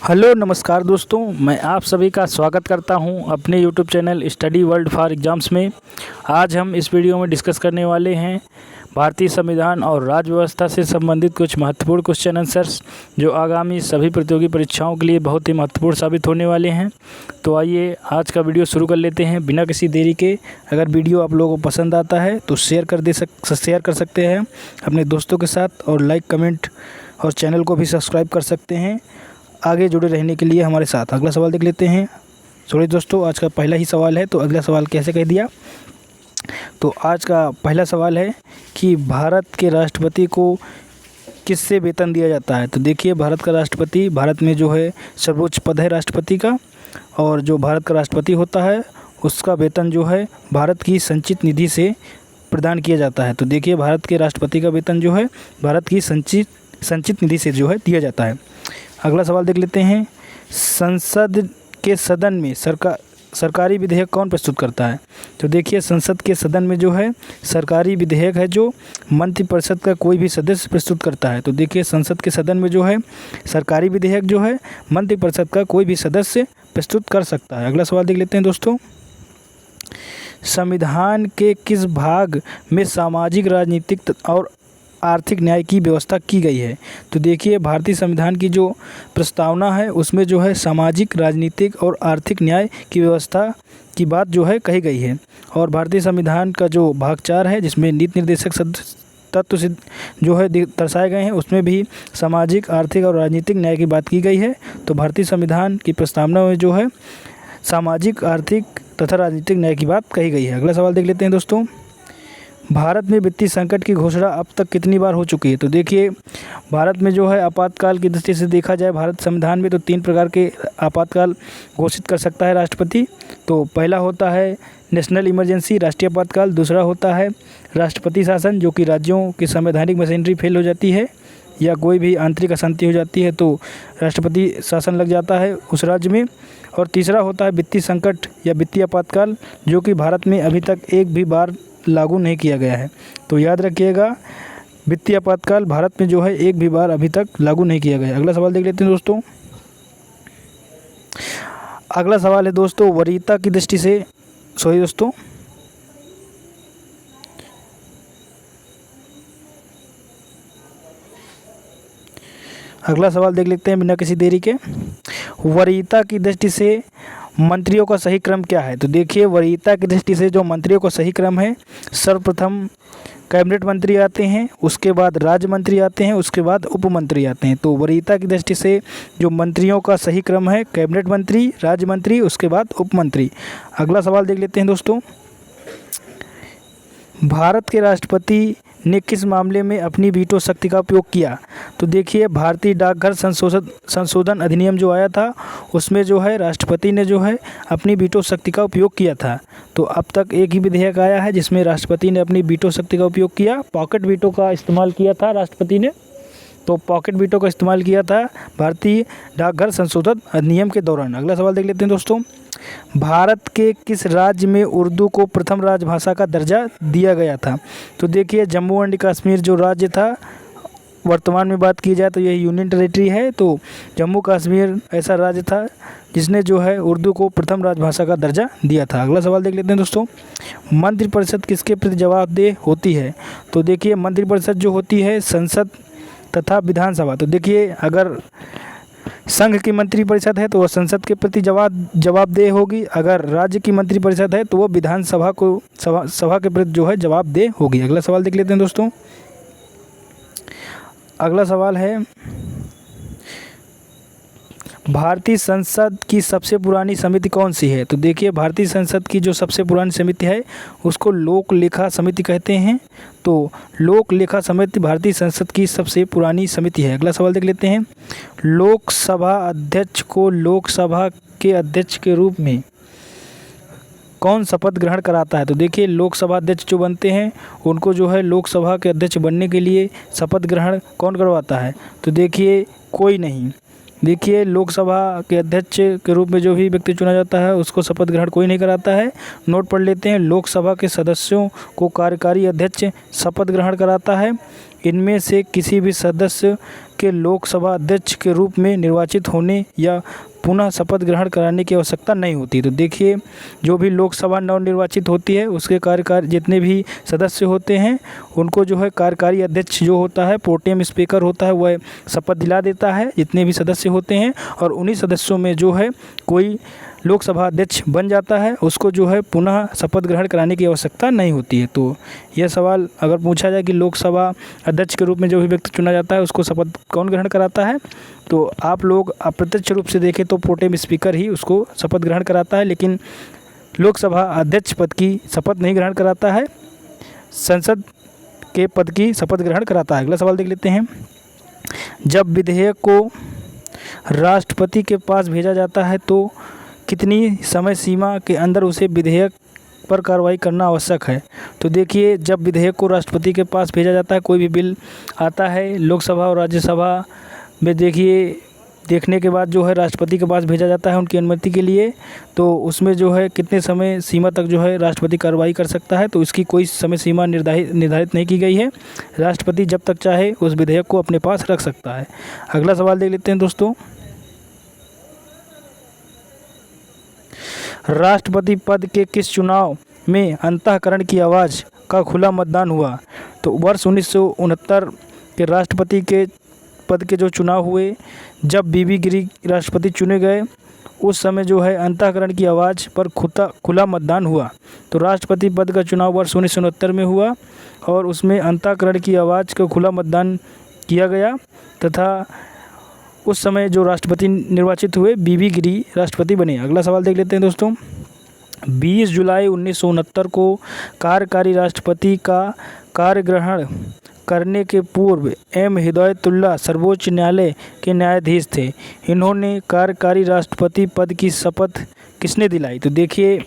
Hello नमस्कार दोस्तों, मैं आप सभी का स्वागत करता हूं अपने YouTube channel study world for exams में। आज हम इस वीडियो में डिस्कस करने वाले हैं भारतीय संविधान और राज्य व्यवस्था से संबंधित कुछ महत्वपूर्ण क्वेश्चन आंसर्स जो आगामी सभी प्रतियोगी परीक्षाओं के लिए बहुत ही महत्वपूर्ण साबित होने वाले हैं। तो आइए आज का वीडियो शुरू कर लेते हैं बिना किसी देरी के। अगर वीडियो आप लोगों को पसंद आता है तो शेयर कर सकते हैं अपने दोस्तों के साथ, और लाइक कमेंट और चैनल को भी सब्सक्राइब कर सकते हैं आगे जुड़े रहने के लिए हमारे साथ। अगला सवाल देख लेते हैं। सॉरी दोस्तों, आज का पहला ही सवाल है तो अगला सवाल कैसे कह दिया। तो आज का पहला सवाल है कि भारत के राष्ट्रपति को किससे वेतन दिया जाता है। तो देखिए, भारत का राष्ट्रपति, भारत में जो है सर्वोच्च पद है राष्ट्रपति का, और जो भारत का राष्ट्रपति होता है उसका वेतन जो है भारत की संचित निधि से प्रदान किया जाता है। तो देखिए, भारत के राष्ट्रपति का वेतन जो है भारत की संचित निधि से जो है दिया जाता है। अगला सवाल देख लेते हैं। संसद के सदन में सरकारी विधेयक कौन प्रस्तुत करता है। तो देखिए, संसद के सदन में जो है सरकारी विधेयक है जो मंत्रिपरिषद का कोई भी सदस्य प्रस्तुत करता है। तो देखिए, संसद के सदन में जो है सरकारी विधेयक जो है मंत्रिपरिषद का कोई भी सदस्य प्रस्तुत कर सकता है। अगला सवाल देख लेते हैं दोस्तों। संविधान के किस भाग में सामाजिक, राजनीतिक और आर्थिक न्याय की व्यवस्था की गई है। तो देखिए, भारतीय संविधान की जो प्रस्तावना है उसमें जो है सामाजिक, राजनीतिक और आर्थिक न्याय की व्यवस्था की बात जो है कही गई है। और भारतीय संविधान का जो भाग 4 है जिसमें नीति निर्देशक तत्व से जो है दर्शाए गए हैं उसमें भी सामाजिक, आर्थिक और राजनीतिक न्याय की बात की गई है। तो भारतीय संविधान की प्रस्तावना में जो है सामाजिक, आर्थिक तथा राजनीतिक न्याय की बात कही गई है। अगला सवाल देख लेते हैं दोस्तों। भारत में वित्तीय संकट की घोषणा अब तक कितनी बार हो चुकी है। तो देखिए, भारत में जो है आपातकाल की दृष्टि से देखा जाए भारत संविधान में तो 3 प्रकार के आपातकाल घोषित कर सकता है राष्ट्रपति। तो पहला होता है नेशनल इमरजेंसी, राष्ट्रीय आपातकाल। दूसरा होता है राष्ट्रपति शासन, जो कि राज्यों की संवैधानिक मशीनरी फेल हो जाती है या कोई भी आंतरिक अशांति हो जाती है तो राष्ट्रपति शासन लग जाता है उस राज्य में। और तीसरा होता है वित्तीय संकट या वित्तीय आपातकाल, जो कि भारत में अभी तक एक भी बार लागू नहीं किया गया है। तो याद रखिएगा, वित्तीय आपातकाल भारत में जो है एक भी बार अभी तक लागू नहीं किया गया। अगला सवाल देख लेते हैं दोस्तों। अगला सवाल है दोस्तों वरीयता की दृष्टि से, सॉरी दोस्तों, अगला सवाल देख लेते हैं बिना किसी देरी के। वरीयता की दृष्टि से मंत्रियों का सही क्रम क्या है। तो देखिए, वरीयता की दृष्टि से जो मंत्रियों का सही क्रम है, सर्वप्रथम कैबिनेट मंत्री आते हैं, उसके बाद राज्य मंत्री आते हैं, उसके बाद उप मंत्री आते हैं। तो वरीयता की दृष्टि से जो मंत्रियों का सही क्रम है कैबिनेट मंत्री, राज्य मंत्री, उसके बाद उप मंत्री। अगला सवाल देख लेते हैं दोस्तों। भारत के राष्ट्रपति ने किस मामले में अपनी वीटो शक्ति का उपयोग किया। तो देखिए, भारतीय डाकघर संशोधन अधिनियम जो आया था उसमें जो है राष्ट्रपति ने जो है अपनी वीटो शक्ति का उपयोग किया था। तो अब तक एक ही विधेयक आया है जिसमें राष्ट्रपति ने अपनी वीटो शक्ति का उपयोग किया। पॉकेट वीटो का इस्तेमाल किया था राष्ट्रपति ने, तो पॉकेट वीटो का इस्तेमाल किया था भारतीय डाकघर संशोधन अधिनियम के दौरान। अगला सवाल देख लेते हैं दोस्तों। भारत के किस राज्य में उर्दू को प्रथम राजभाषा का दर्जा दिया गया था। तो देखिए, जम्मू एंड कश्मीर जो राज्य था, वर्तमान में बात की जाए तो यह यूनियन टेरिटरी है। तो जम्मू कश्मीर ऐसा राज्य था जिसने जो है उर्दू को प्रथम राजभाषा का दर्जा दिया था। अगला सवाल देख लेते हैं दोस्तों। मंत्रिपरिषद किसके प्रति जवाबदेह होती है। तो देखिए, मंत्रिपरिषद जो होती है संसद तथा विधानसभा। तो देखिए, अगर संघ की मंत्रिपरिषद है तो वह संसद के प्रति जवाबदेह होगी, अगर राज्य की मंत्रिपरिषद है तो वो विधानसभा को सभा के प्रति जो है जवाबदेह होगी। अगला सवाल देख लेते हैं दोस्तों। अगला सवाल है भारतीय संसद की सबसे पुरानी समिति कौन सी है। तो देखिए, भारतीय संसद की जो सबसे पुरानी समिति है उसको लोक लेखा समिति कहते हैं। तो लोक लेखा समिति भारतीय संसद की सबसे पुरानी समिति है। अगला सवाल देख लेते हैं। लोकसभा अध्यक्ष को लोकसभा के अध्यक्ष के रूप में कौन शपथ ग्रहण कराता है। तो देखिए, लोकसभा अध्यक्ष जो बनते हैं उनको जो है लोकसभा के अध्यक्ष बनने के लिए शपथ ग्रहण कौन करवाता है। तो देखिए, कोई नहीं। देखिए, लोकसभा के अध्यक्ष के रूप में जो भी व्यक्ति चुना जाता है उसको शपथ ग्रहण कोई नहीं कराता है। नोट पढ़ लेते हैं। लोकसभा के सदस्यों को कार्यकारी अध्यक्ष शपथ ग्रहण कराता है। इनमें से किसी भी सदस्य के लोकसभा अध्यक्ष के रूप में निर्वाचित होने या पुनः शपथ ग्रहण कराने की आवश्यकता नहीं होती। तो देखिए, जो भी लोकसभा नवनिर्वाचित होती है उसके कार्यकारी जितने भी सदस्य होते हैं उनको जो है कार्यकारी अध्यक्ष जो होता है, प्रोटेम स्पीकर होता है, वह शपथ दिला देता है जितने भी सदस्य होते हैं, और उन्हीं सदस्यों में जो है कोई लोकसभा अध्यक्ष बन जाता है, उसको जो है पुनः शपथ ग्रहण कराने की आवश्यकता नहीं होती है। तो यह सवाल अगर पूछा जाए कि लोकसभा अध्यक्ष के रूप में जो भी व्यक्ति चुना जाता है उसको शपथ कौन ग्रहण कराता है, तो आप लोग अप्रत्यक्ष रूप से देखें तो प्रोटेम स्पीकर ही उसको शपथ ग्रहण कराता है, लेकिन लोकसभा अध्यक्ष पद की शपथ नहीं ग्रहण कराता है, संसद के पद की शपथ ग्रहण कराता है। अगला सवाल देख लेते हैं। जब विधेयक को राष्ट्रपति के पास भेजा जाता है तो कितनी समय सीमा के अंदर उसे विधेयक पर कार्रवाई करना आवश्यक है। तो देखिए, जब विधेयक को राष्ट्रपति के पास भेजा जाता है, कोई भी बिल आता है लोकसभा और राज्यसभा में, देखने के बाद जो है राष्ट्रपति के पास भेजा जाता है उनकी अनुमति के लिए, तो उसमें जो है कितने समय सीमा तक जो है राष्ट्रपति कार्रवाई कर सकता है, तो इसकी कोई समय सीमा निर्धारित नहीं की गई है। राष्ट्रपति जब तक चाहे उस विधेयक को अपने पास रख सकता है। अगला सवाल देख लेते हैं दोस्तों। राष्ट्रपति पद के किस चुनाव में अंतःकरण की आवाज़ का खुला मतदान हुआ। तो वर्ष 1969 के राष्ट्रपति के पद के जो चुनाव हुए, जब बीबी गिरी राष्ट्रपति चुने गए, उस समय जो है अंतःकरण की आवाज़ पर खुला मतदान हुआ। तो राष्ट्रपति पद का चुनाव वर्ष 1969 में हुआ और उसमें अंतःकरण की आवाज़ का खुला मतदान किया गया तथा उस समय जो राष्ट्रपति निर्वाचित हुए बीबी गिरी राष्ट्रपति बने। अगला सवाल देख लेते हैं दोस्तों। 20 जुलाई 1969 को कार्यकारी राष्ट्रपति का कार्यग्रहण करने के पूर्व एम हिदायतुल्लाह सर्वोच्च न्यायालय के न्यायाधीश थे। इन्होंने कार्यकारी राष्ट्रपति पद की शपथ किसने दिलाई। तो देखिए,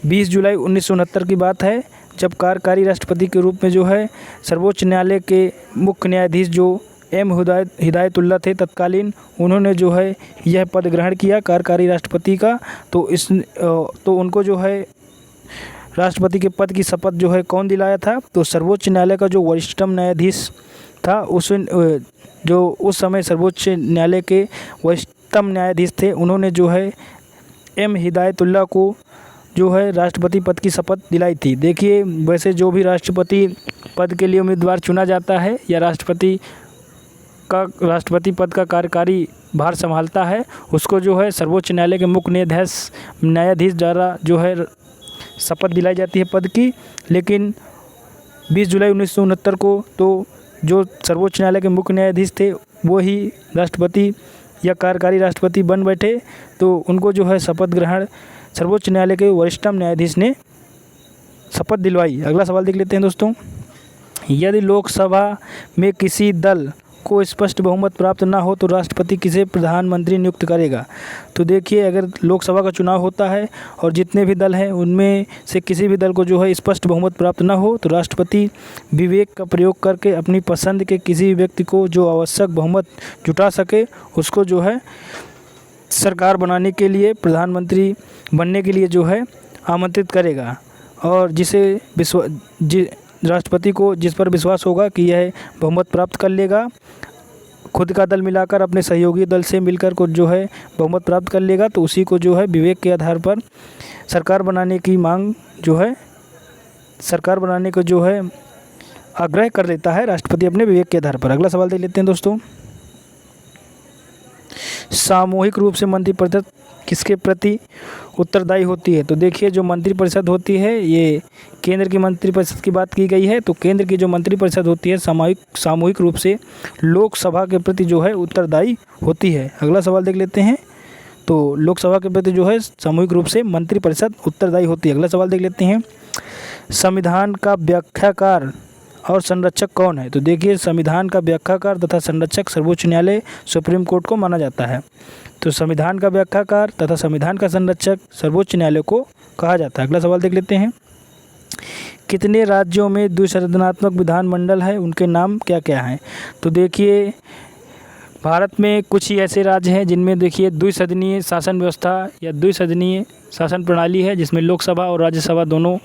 20 जुलाई 1969 की बात है, जब कार्यकारी राष्ट्रपति के रूप में जो है सर्वोच्च न्यायालय के मुख्य न्यायाधीश जो एम हिदायतुल्लाह थे तत्कालीन, उन्होंने जो है यह पद ग्रहण किया कार्यकारी राष्ट्रपति का। तो उनको जो है राष्ट्रपति के पद की शपथ जो है कौन दिलाया था, तो सर्वोच्च न्यायालय का जो वरिष्ठतम न्यायाधीश था, उस समय सर्वोच्च न्यायालय के वरिष्ठतम न्यायाधीश थे, उन्होंने जो है एम हिदायतुल्लाह को जो है राष्ट्रपति पद की शपथ दिलाई थी। देखिए, वैसे जो भी राष्ट्रपति पद के लिए उम्मीदवार चुना जाता है या राष्ट्रपति पद का कार्यकारी भार संभालता है, उसको जो है सर्वोच्च न्यायालय के मुख्य न्यायाधीश द्वारा जो है शपथ दिलाई जाती है पद की। लेकिन 20 जुलाई 1969 को तो जो सर्वोच्च न्यायालय के मुख्य न्यायाधीश थे वो ही राष्ट्रपति या कार्यकारी राष्ट्रपति बन बैठे, तो उनको जो है शपथ ग्रहण सर्वोच्च न्यायालय के वरिष्ठतम न्यायाधीश ने शपथ दिलवाई। अगला सवाल देख लेते हैं दोस्तों। यदि लोकसभा में किसी दल को स्पष्ट बहुमत प्राप्त ना हो तो राष्ट्रपति किसे प्रधानमंत्री नियुक्त करेगा। तो देखिए, अगर लोकसभा का चुनाव होता है और जितने भी दल हैं उनमें से किसी भी दल को जो है स्पष्ट बहुमत प्राप्त ना हो तो राष्ट्रपति विवेक का प्रयोग करके अपनी पसंद के किसी भी व्यक्ति को जो आवश्यक बहुमत जुटा सके उसको जो है सरकार बनाने के लिए, प्रधानमंत्री बनने के लिए जो है आमंत्रित करेगा। और राष्ट्रपति को जिस पर विश्वास होगा कि यह बहुमत प्राप्त कर लेगा, खुद का दल मिलाकर अपने सहयोगी दल से मिलकर को जो है बहुमत प्राप्त कर लेगा, तो उसी को जो है विवेक के आधार पर सरकार बनाने की मांग जो है सरकार बनाने को जो है आग्रह कर लेता है राष्ट्रपति अपने विवेक के आधार पर। अगला सवाल देख लेते हैं दोस्तों। सामूहिक रूप से मंत्रिपरिषद किसके प्रति उत्तरदायी होती है। तो देखिए, जो मंत्रिपरिषद होती है, ये केंद्र की मंत्रिपरिषद की बात की गई है, तो केंद्र की जो मंत्रिपरिषद होती है सामूहिक रूप से लोकसभा के प्रति जो है उत्तरदायी होती है। अगला सवाल देख लेते हैं। तो लोकसभा के प्रति जो है सामूहिक रूप से मंत्रिपरिषद उत्तरदायी होती है। अगला सवाल देख लेते हैं। संविधान का व्याख्याकार और संरक्षक कौन है। तो देखिए, संविधान का व्याख्याकार तथा संरक्षक सर्वोच्च न्यायालय सुप्रीम कोर्ट को माना जाता है। तो संविधान का व्याख्याकार तथा संविधान का संरक्षक सर्वोच्च न्यायालय को कहा जाता है। अगला सवाल देख लेते हैं। कितने राज्यों में द्विसदनात्मक विधानमंडल है, उनके नाम क्या क्या हैं। तो देखिए, भारत में कुछ ही ऐसे राज्य हैं जिनमें देखिए द्विसदनीय शासन व्यवस्था या द्विसदनीय शासन प्रणाली है, जिसमें लोकसभा और राज्यसभा दोनों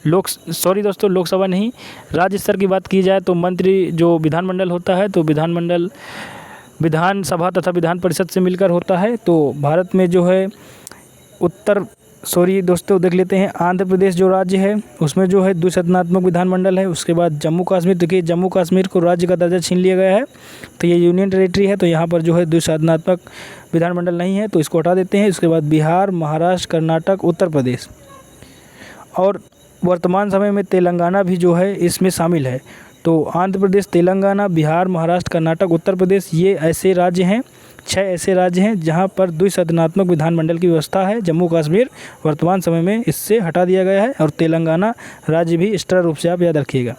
लोकसभा नहीं, राज्य स्तर की बात की जाए तो मंत्री जो विधानमंडल होता है तो विधानमंडल विधानसभा तथा विधान परिषद से मिलकर होता है। तो भारत में जो है देख लेते हैं आंध्र प्रदेश जो राज्य है उसमें जो है द्विसदनात्मक विधानमंडल है। उसके बाद जम्मू कश्मीर, देखिए जम्मू कश्मीर को राज्य का दर्जा छीन लिया गया है तो ये यूनियन टेरिटरी है, तो यहाँ पर जो है द्विसदनात्मक विधानमंडल नहीं है, तो इसको हटा देते हैं। उसके बाद बिहार, महाराष्ट्र, कर्नाटक, उत्तर प्रदेश और वर्तमान समय में तेलंगाना भी जो है इसमें शामिल है। तो आंध्र प्रदेश, तेलंगाना, बिहार, महाराष्ट्र, कर्नाटक, उत्तर प्रदेश ये ऐसे राज्य हैं, 6 ऐसे राज्य हैं जहां पर द्विसदनात्मक विधानमंडल की व्यवस्था है। जम्मू कश्मीर वर्तमान समय में इससे हटा दिया गया है और तेलंगाना राज्य भी इस तरह रूप से आप याद रखिएगा।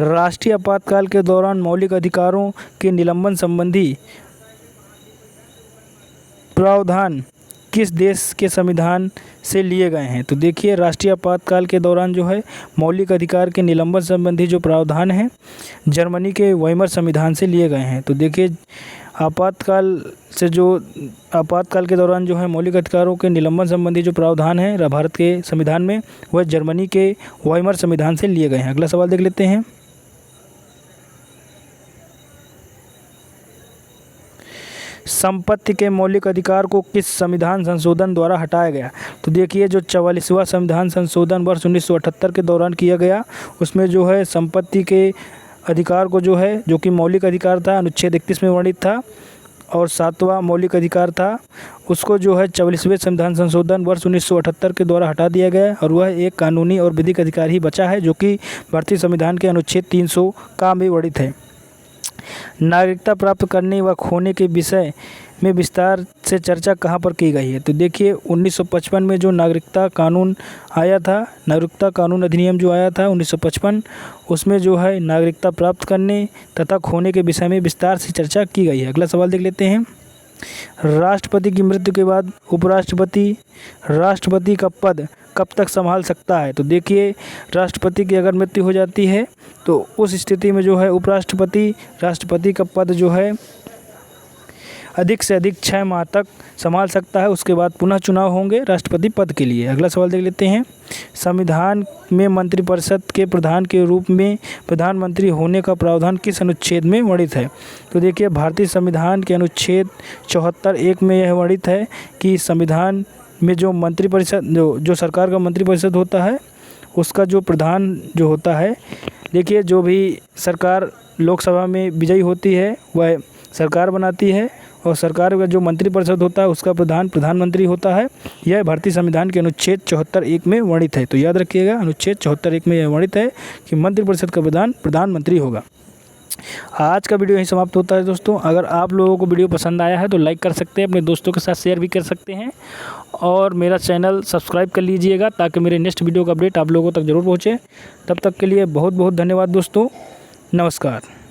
राष्ट्रीय आपातकाल के दौरान मौलिक अधिकारों के निलंबन संबंधी प्रावधान किस देश के संविधान से लिए गए हैं? तो देखिए राष्ट्रीय आपातकाल के दौरान जो है मौलिक अधिकार के निलंबन संबंधी जो प्रावधान हैं जर्मनी के वाइमर संविधान से लिए गए हैं। तो देखिए आपातकाल के दौरान जो है मौलिक अधिकारों के निलंबन संबंधी जो प्रावधान है भारत के संविधान में वह जर्मनी के वाइमर संविधान से लिए गए हैं। अगला सवाल देख लेते हैं। संपत्ति के मौलिक अधिकार को किस संविधान संशोधन द्वारा हटाया गया? तो देखिए जो 44वां संविधान संशोधन वर्ष 1978 के दौरान किया गया उसमें जो है संपत्ति के अधिकार को जो है, जो कि मौलिक अधिकार था, अनुच्छेद 31 में वर्णित था और 7वां मौलिक अधिकार था, उसको जो है 44वें संविधान संशोधन वर्ष 1978 के द्वारा हटा दिया गया और वह एक कानूनी और विधिक अधिकार ही बचा है जो कि भारतीय संविधान के अनुच्छेद 300 का में वर्णित है। नागरिकता प्राप्त करने व खोने के विषय में विस्तार से चर्चा कहाँ पर की गई है? तो देखिए 1955 में जो नागरिकता कानून आया था, नागरिकता कानून अधिनियम जो आया था 1955, उसमें जो है नागरिकता प्राप्त करने तथा खोने के विषय में विस्तार से चर्चा की गई है। अगला सवाल देख लेते हैं। राष्ट्रपति की मृत्यु के बाद उपराष्ट्रपति राष्ट्रपति का पद कब तक संभाल सकता है? तो देखिए राष्ट्रपति की अगर मृत्यु हो जाती है तो उस स्थिति में जो है राष्ट्रपति का पद जो है अधिक से अधिक 6 माह तक संभाल सकता है। उसके बाद पुनः चुनाव होंगे राष्ट्रपति पद के लिए। अगला सवाल देख लेते हैं। संविधान में मंत्रिपरिषद के प्रधान के रूप में प्रधानमंत्री होने का प्रावधान किस अनुच्छेद में वर्णित है? तो देखिए भारतीय संविधान के अनुच्छेद 74(1) में यह वर्णित है कि संविधान में जो मंत्रिपरिषद जो सरकार का मंत्रिपरिषद होता है उसका जो प्रधान जो होता है, देखिए जो भी सरकार लोकसभा में विजयी होती है वह सरकार बनाती है और सरकार का जो मंत्रिपरिषद होता है उसका प्रधानमंत्री होता है। यह भारतीय संविधान के अनुच्छेद 74(1) में वर्णित है। तो याद रखिएगा अनुच्छेद 74(1) में यह वर्णित है कि मंत्रिपरिषद का प्रधानमंत्री होगा। आज का वीडियो यहीं समाप्त होता है दोस्तों। अगर आप लोगों को वीडियो पसंद आया है तो लाइक कर सकते हैं, अपने दोस्तों के साथ शेयर भी कर सकते हैं और मेरा चैनल सब्सक्राइब कर लीजिएगा ताकि मेरे नेक्स्ट वीडियो का अपडेट आप लोगों तक ज़रूर पहुँचे। तब तक के लिए बहुत बहुत धन्यवाद दोस्तों। नमस्कार।